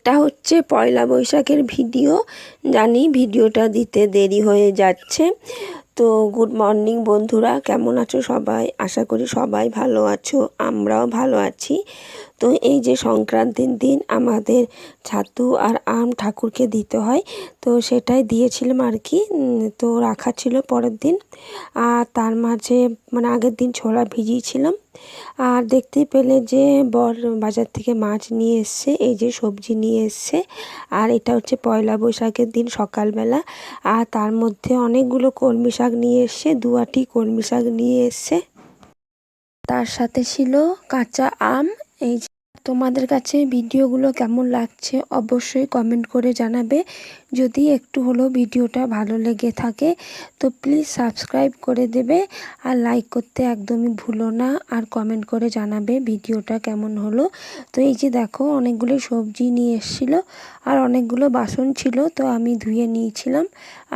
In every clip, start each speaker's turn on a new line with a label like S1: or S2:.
S1: এটা হচ্ছে পয়লা বৈশাখের ভিডিও। জানি ভিডিওটা দিতে দেরি হয়ে যাচ্ছে। তো গুড মর্নিং বন্ধুরা, কেমন আছো সবাই? আশা করি সবাই ভালো আছো, আমরাও ভালো আছি। তো এই যে সংক্রান্তির দিন আমাদের ছাতু আর আম ঠাকুরকে দিতে হয়, তো সেটাই দিয়েছিলাম আর কি। তো রাখা ছিল পরের দিন। আর তার মাঝে মানে আগের দিন ছোলা ভিজিয়েছিলাম। আর দেখতেই পেলে যে বর বাজার থেকে মাছ নিয়ে এসছে, এই যে সবজি নিয়ে এসছে। আর এটা হচ্ছে পয়লা বৈশাখের দিন সকালবেলা। আর তার মধ্যে অনেকগুলো কলমি শাক নিয়ে এসছে, 2 আঁটি কলমি শাক নিয়ে এসছে। তার সাথে ছিল কাঁচা আম। এই যে তোমাদের কাছে ভিডিওগুলো কেমন লাগছে অবশ্যই কমেন্ট করে জানাবে। যদি একটু হলেও ভিডিওটা ভালো লেগে থাকে তো প্লিজ সাবস্ক্রাইব করে দেবে, আর লাইক করতে একদমই ভুলো না, আর কমেন্ট করে জানাবে ভিডিওটা কেমন হলো। তো এই যে দেখো অনেকগুলো সবজি নিয়ে এসেছিলো, আর অনেকগুলো বাসন ছিল, তো আমি ধুয়ে নিয়েছিলাম।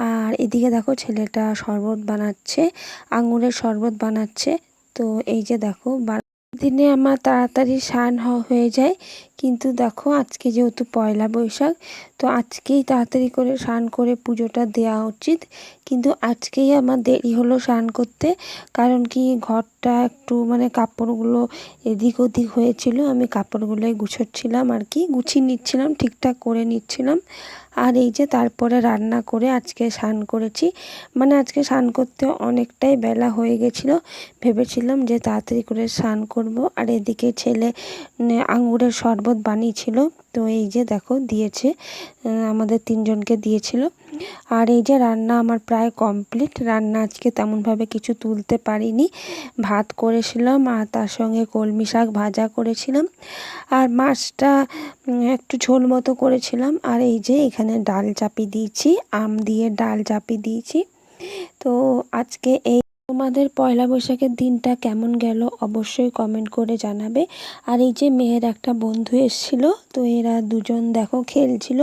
S1: আর এদিকে দেখো ছেলেটা শরবত বানাচ্ছে, আঙুরের শরবত বানাচ্ছে। তো এই যে দেখো দিনে আমার তাড়াতাড়ি স্নান হয়ে যায়, কিন্তু দেখো আজকে যেহেতু পয়লা বৈশাখ, তো আজকেই তাড়াতাড়ি করে স্নান করে পুজোটা দেওয়া উচিত। কিন্তু আজকেই আমার দেরি হলো স্নান করতে, কারণ কি ঘরটা একটু মানে কাপড়গুলো এদিক ওদিক হয়েছিল, আমি কাপড়গুলোই গুছোচ্ছিলাম আর কি, গুছিয়ে নিচ্ছিলাম, ঠিকঠাক করে নিচ্ছিলাম। আর এই যে তারপরে রান্না করে আজকে স্নান করেছি। মানে আজকে স্নান করতে অনেকটাই বেলা হয়ে গেছিলো, ভেবেছিলাম যে তাড়াতাড়ি করে স্নান করব। আর এদিকে ছেলে আঙুরের শরবত বানিয়েছিল, তো এই যে দেখো দিয়েছে, আমাদের 3জনকে দিয়েছিল। আর এই যে রান্না আমার প্রায় কমপ্লিট। রান্না আজকে তেমনভাবে কিছু তুলতে পারিনি, ভাত করেছিলাম আর তার সঙ্গে কলমি শাক ভাজা করেছিলাম, আর মাছটা একটু ঝোল মতো করেছিলাম। আর এই যে এখানে ডাল চাপি দিয়েছি, আম দিয়ে ডাল চাপি দিয়েছি। তো আজকে এই তোমাদের পয়লা বৈশাখের দিনটা কেমন গেল অবশ্যই কমেন্ট করে জানাবে। আর এই যে মেয়ের একটা বন্ধু এসেছিল, তো এরা দুজন দেখো খেলছিল,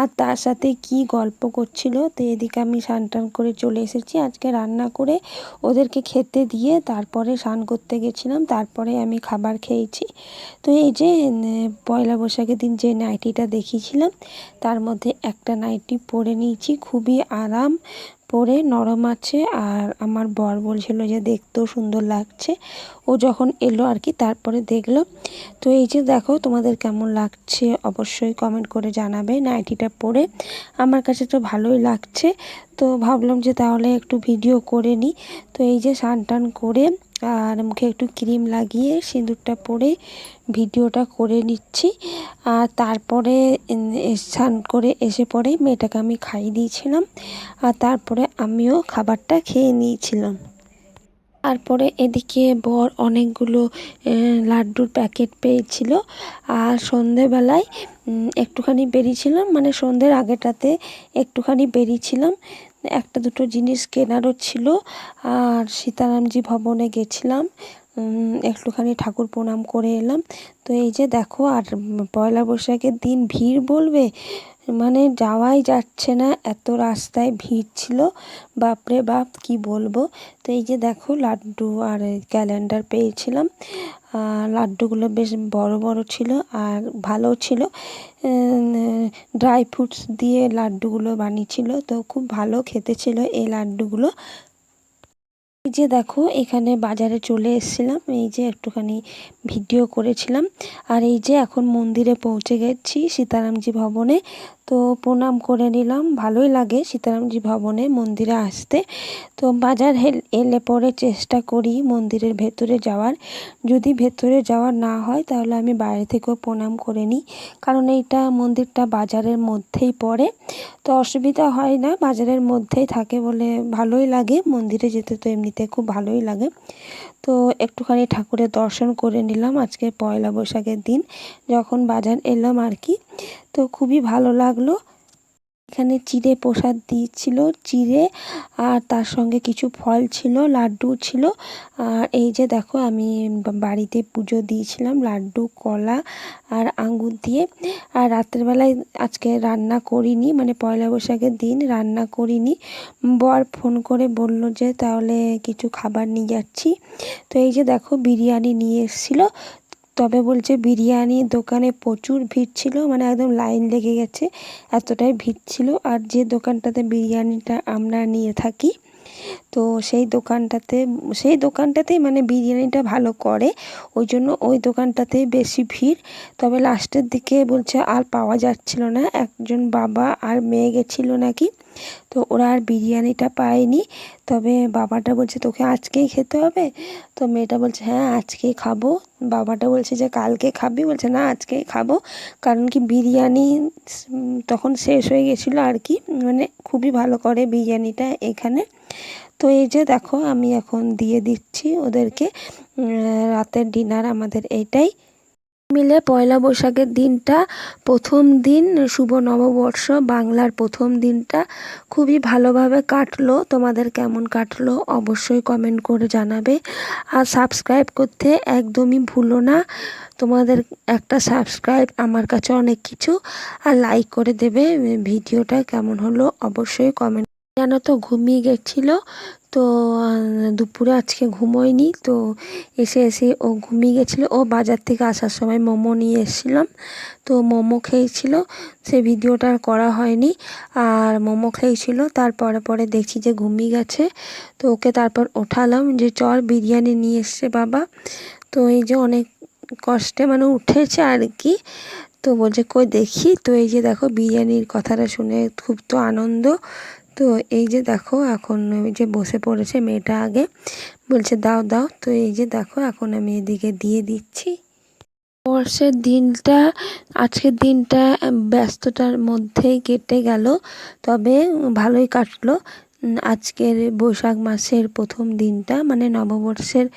S1: আর তার সাথে কি গল্প করছিল। তো এদিকে আমি স্নান টান করে চলে এসেছি, আজকে রান্না করে ওদেরকে খেতে দিয়ে তারপরে স্নান করতে গেছিলাম, তারপরে আমি খাবার খেয়েছি। তো এই যে পয়লা বৈশাখের দিন যে নাইটিটা দেখিয়েছিলাম, তার মধ্যে একটা নাইটি পরে নিয়েছি, খুবই আরাম, পরে নরম আছে। আর আমার বর বলছিল যে দেখতেও সুন্দর লাগছে, ও যখন এলো আর কি তারপরে দেখলো। তো এই যে দেখো তোমাদের কেমন লাগছে অবশ্যই কমেন্ট করে জানাবে। নাইটিটা পরে আমার কাছে তো ভালোই লাগছে, তো ভাবলাম যে তাহলে একটু ভিডিও করে নিই। তো এই যে স্নান টান করে আর মুখে একটু ক্রিম লাগিয়ে সিঁদুরটা পরে ভিডিওটা করে নিচ্ছি। আর তারপরে স্নান করে এসে পরে মেয়েটাকে আমি খাইয়ে দিয়েছিলাম, আর তারপরে আমিও খাবারটা খেয়ে নিয়েছিলাম। তারপরে এদিকে বর অনেকগুলো লাড্ডুর প্যাকেট পেয়েছিল। আর সন্ধেবেলায় একটুখানি বেরিয়েছিলাম, মানে সন্ধ্যের আগেটাতে একটুখানি বেরিয়েছিলাম, একটা দুটো জিনিস কেনারও ছিল। আর সীতারামজি ভবনে গেছিলাম, একটুখানি ঠাকুর প্রণাম করে এলাম। তো এই যে দেখো, আর পয়লা বৈশাখের দিন ভিড় বলবে, মানে যাওয়াই যাচ্ছে না, এত রাস্তায় ভিড় ছিল, বাপরে বাপ কি বলবো। তো এই যে দেখো লাড্ডু আর ক্যালেন্ডার পেয়েছিলাম। লাড্ডুগুলো বেশ বড় বড় ছিল আর ভালো ছিল, ড্রাই ফ্রুটস দিয়ে লাড্ডুগুলো বানিয়েছিল, তো খুব ভালো খেতে ছিল এই লাড্ডুগুলো। এই যে দেখো এখানে বাজারে চলে এসেছিলাম, এই যে একটুখানি ভিডিও করেছিলাম। আর এই যে এখন মন্দিরে পৌঁছে গেছি, সীতারামজি ভবনে। তো প্রণাম করে নিলাম, ভালোই লাগে সীতারামজি ভবনে মন্দিরে আসতে। তো বাজার এলে পরে চেষ্টা করি মন্দিরের ভেতরে যাওয়ার, যদি ভেতরে যাওয়া না হয় তাহলে আমি বাইরে থেকেও প্রণাম করে নিই, কারণ এইটা মন্দিরটা বাজারের মধ্যেই পড়ে, তো অসুবিধা হয় না, বাজারের মধ্যেই থাকে বলে ভালোই লাগে। মন্দিরে যেতে তো এমনিতে খুব ভালোই লাগে। তো একটুখানি ঠাকুরের দর্শন করে নিলাম আজকে পয়লা বৈশাখের দিন যখন বাজার এলাম আর কি, তো খুবই ভালো লাগলো। এখানে চিড়ে প্রসাদ দিয়েছিল, চিড়ে আর তার সঙ্গে কিছু ফল ছিল, লাড্ডু ছিল। আর এই যে দেখো আমি বাড়িতে পুজো দিয়েছিলাম লাড্ডু, কলা আর আঙ্গুর দিয়ে। আর রাত্রেবেলায় আজকে রান্না করিনি, মানে পয়লা বৈশাখের দিন রান্না করিনি। বর ফোন করে বলল যে তাহলে কিছু খাবার নিয়ে যাচ্ছি। তো এই যে দেখো বিরিয়ানি নিয়ে এসেছিলো, তবে বলছে বিরিয়ানির দোকানে প্রচুর ভিড় ছিল, মানে একদম লাইন লেগে গেছে, এতটাই ভিড় ছিল। আর যে দোকানটাতে বিরিয়ানিটা আমরা নিয়ে থাকি, তো সেই দোকানটাতেই মানে বিরিয়ানিটা ভালো করে, ওই জন্য ওই দোকানটাতেই বেশি ভিড়। তবে লাস্টের দিকে বলছে আর পাওয়া যাচ্ছিল না, একজন বাবা আর মেয়ে গেছিলো নাকি, তো ওরা আর বিরিয়ানিটা পায়নি। তবে বাবাটা বলছে তোকে আজকেই খেতে হবে, তো মেয়েটা বলছে হ্যাঁ আজকেই খাবো। বাবাটা বলছে যে কালকে খাবি, বলছে না আজকেই খাবো, কারণ কি বিরিয়ানি তখন শেষ হয়ে গেছিলো আর কি, মানে খুবই ভালো করে বিরিয়ানিটা এখানে। তো এই যে দেখো আমি এখন দিয়ে দিচ্ছি ওদেরকে, রাতের ডিনার আমাদের এইটাই মিলে। পয়লা বৈশাখের দিনটা, প্রথম দিন শুভ নববর্ষ বাংলার প্রথম দিনটা খুবই ভালোভাবে কাটলো। তোমাদের কেমন কাটলো অবশ্যই কমেন্ট করে জানাবে, আর সাবস্ক্রাইব করতে একদমই ভুলো না। তোমাদের একটা সাবস্ক্রাইব আমার কাছে অনেক কিছু, আর লাইক করে দেবে। ভিডিওটা কেমন হলো অবশ্যই কমেন্ট। জানো তো ঘুমিয়ে গেছিলো, তো দুপুরে আজকে ঘুমোয়নি, তো এসে ও ঘুমিয়ে গেছিলো। ও বাজার থেকে আসার সময় মোমো নিয়ে এসেছিলাম, তো মোমো খেয়েছিল, সে ভিডিওটা আর করা হয়নি। আর মোমো খেয়েছিল, পরে দেখছি যে ঘুমিয়ে গেছে, তো ওকে তারপর ওঠালাম যে চল বিরিয়ানি নিয়ে এসছে বাবা। তো এই যে অনেক কষ্টে মানে উঠেছে আর কি, তো বলছে কই দেখি, তো এই যে দেখো বিরিয়ানির কথাটা শুনে খুব তো আনন্দ। তো এই যে দেখো এখন ওই যে বসে পড়েছে মেয়েটা, আগে বলছে দাও দাও, তো এই যে দেখো এখন আমি এদিকে দিয়ে দিচ্ছি। বর্ষের দিনটা, আজকের দিনটা ব্যস্ততার মধ্যেই কেটে গেল, তবে ভালোই কাটলো। আজকের বৈশাখ মাসের প্রথম দিনটা মানে নববর্ষের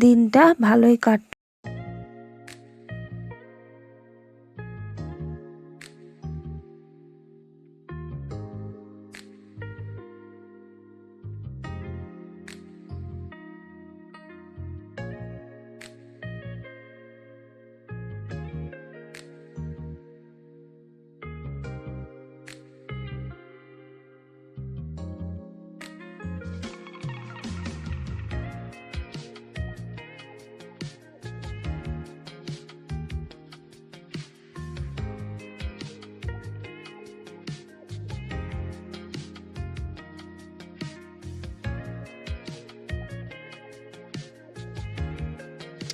S1: দিনটা ভালোই কাটলো।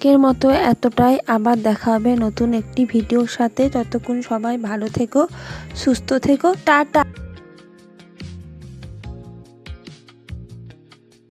S1: আজকের মতো এতটাই, আবার দেখা হবে নতুন একটি ভিডিওর সাথে। ততক্ষণ সবাই ভালো থেকো, সুস্থ থেকো, টাটা।